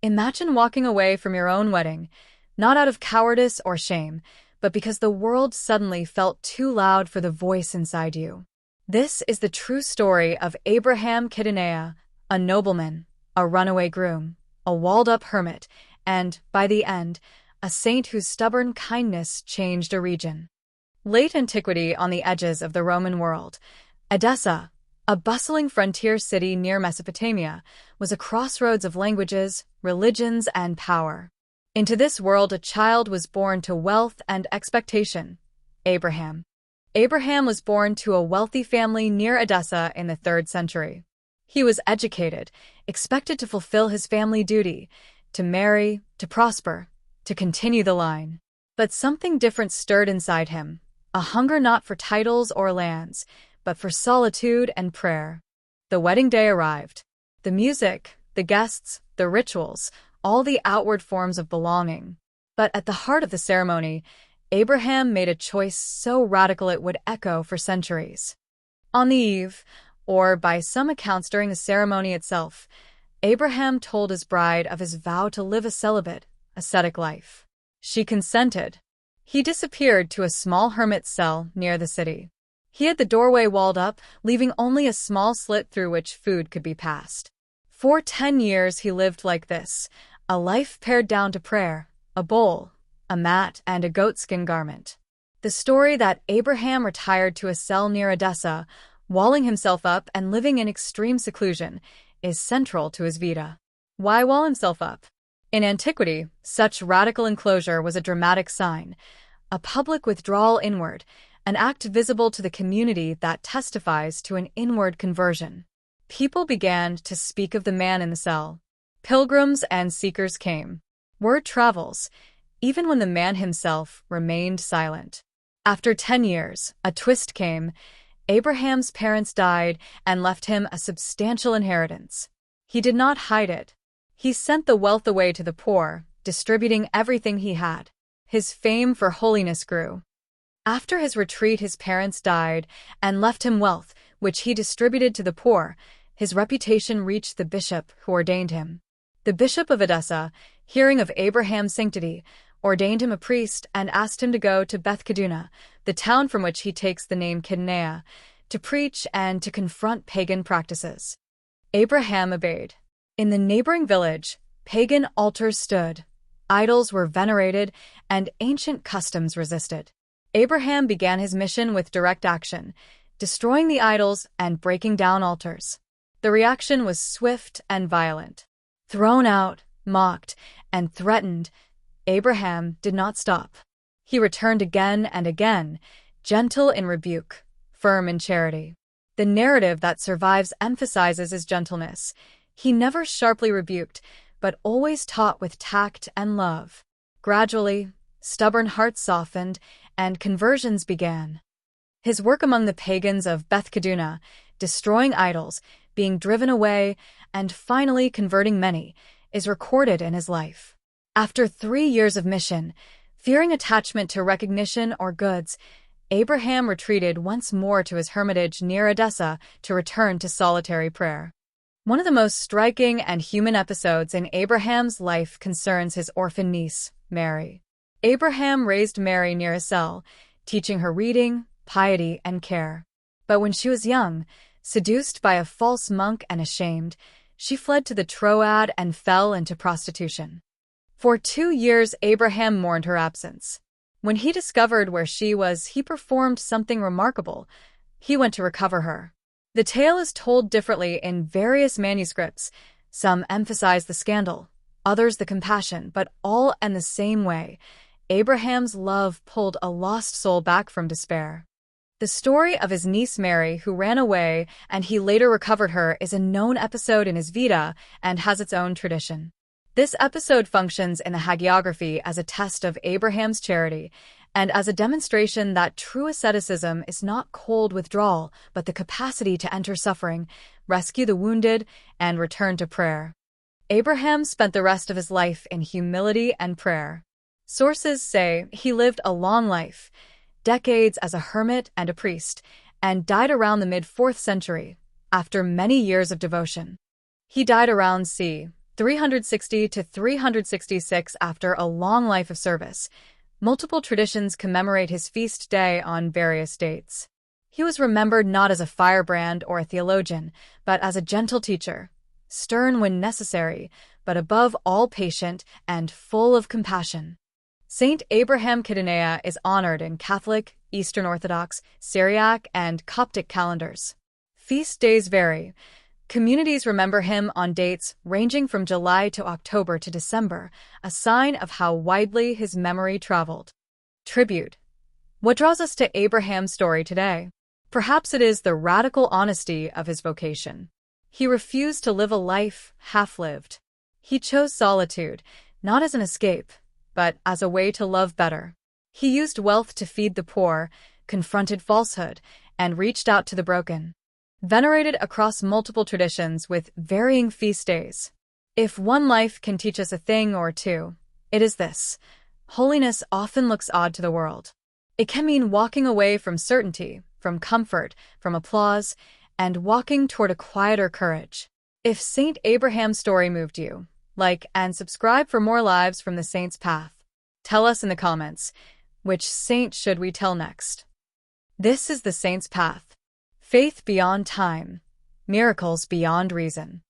Imagine walking away from your own wedding, not out of cowardice or shame, but because the world suddenly felt too loud for the voice inside you. This is the true story of Abraham Kidunaia, a nobleman, a runaway groom, a walled-up hermit, and, by the end, a saint whose stubborn kindness changed a region. Late antiquity on the edges of the Roman world, Edessa, a bustling frontier city near Mesopotamia, was a crossroads of languages, religions, and power. Into this world a child was born to wealth and expectation, Abraham. Abraham was born to a wealthy family near Edessa in the 3rd century. He was educated, expected to fulfill his family duty, to marry, to prosper, to continue the line. But something different stirred inside him, a hunger not for titles or lands, but for solitude and prayer. The wedding day arrived. The music, the guests, the rituals, all the outward forms of belonging. But at the heart of the ceremony, Abraham made a choice so radical it would echo for centuries. On the eve, or by some accounts during the ceremony itself, Abraham told his bride of his vow to live a celibate, ascetic life. She consented. He disappeared to a small hermit cell near the city. He had the doorway walled up, leaving only a small slit through which food could be passed. For 10 years he lived like this, a life pared down to prayer, a bowl, a mat, and a goatskin garment. The story that Abraham retired to a cell near Edessa, walling himself up and living in extreme seclusion, is central to his Vita. Why wall himself up? In antiquity, such radical enclosure was a dramatic sign, a public withdrawal inward, an act visible to the community that testifies to an inward conversion. People began to speak of the man in the cell. Pilgrims and seekers came. Word travels, even when the man himself remained silent. After 10 years, a twist came. Abraham's parents died and left him a substantial inheritance. He did not hide it. He sent the wealth away to the poor, distributing everything he had. His fame for holiness grew. After his retreat, his parents died and left him wealth, which he distributed to the poor. His reputation reached the bishop who ordained him. The bishop of Edessa, hearing of Abraham's sanctity, ordained him a priest and asked him to go to Kidunaia, the town from which he takes the name Kidunaia, to preach and to confront pagan practices. Abraham obeyed. In the neighboring village, pagan altars stood, idols were venerated, and ancient customs resisted. Abraham began his mission with direct action, destroying the idols and breaking down altars. The reaction was swift and violent. Thrown out, mocked, and threatened, Abraham did not stop. He returned again and again, gentle in rebuke, firm in charity. The narrative that survives emphasizes his gentleness. He never sharply rebuked, but always taught with tact and love. Gradually, stubborn hearts softened, and conversions began. His work among the pagans of Kidunaia, destroying idols, being driven away, and finally converting many, is recorded in his life. After 3 years of mission, fearing attachment to recognition or goods, Abraham retreated once more to his hermitage near Edessa to return to solitary prayer. One of the most striking and human episodes in Abraham's life concerns his orphan niece, Mary. Abraham raised Mary near a cell, teaching her reading, piety, and care. But when she was young, seduced by a false monk and ashamed, she fled to the Troad and fell into prostitution. For 2 years, Abraham mourned her absence. When he discovered where she was, he performed something remarkable. He went to recover her. The tale is told differently in various manuscripts. Some emphasize the scandal, others the compassion, but all in the same way. Abraham's love pulled a lost soul back from despair. The story of his niece Mary, who ran away and he later recovered her, is a known episode in his Vita and has its own tradition. This episode functions in the hagiography as a test of Abraham's charity and as a demonstration that true asceticism is not cold withdrawal, but the capacity to enter suffering, rescue the wounded, and return to prayer. Abraham spent the rest of his life in humility and prayer. Sources say he lived a long life, decades as a hermit and a priest, and died around the mid-4th century, after many years of devotion. He died around c. 360 to 366 after a long life of service. Multiple traditions commemorate his feast day on various dates. He was remembered not as a firebrand or a theologian, but as a gentle teacher, stern when necessary, but above all patient and full of compassion. Saint Abraham Kidunaia is honored in Catholic, Eastern Orthodox, Syriac, and Coptic calendars. Feast days vary. Communities remember him on dates ranging from July to October to December, a sign of how widely his memory traveled. Tribute. What draws us to Abraham's story today? Perhaps it is the radical honesty of his vocation. He refused to live a life half-lived. He chose solitude, not as an escape, but as a way to love better. He used wealth to feed the poor, confronted falsehood, and reached out to the broken. Venerated across multiple traditions with varying feast days. If one life can teach us a thing or two, it is this: holiness often looks odd to the world. It can mean walking away from certainty, from comfort, from applause, and walking toward a quieter courage. If Saint Abraham's story moved you, like and subscribe for more lives from the saint's path. Tell us in the comments, which saint should we tell next? This is the saint's path. Faith beyond time. Miracles beyond reason.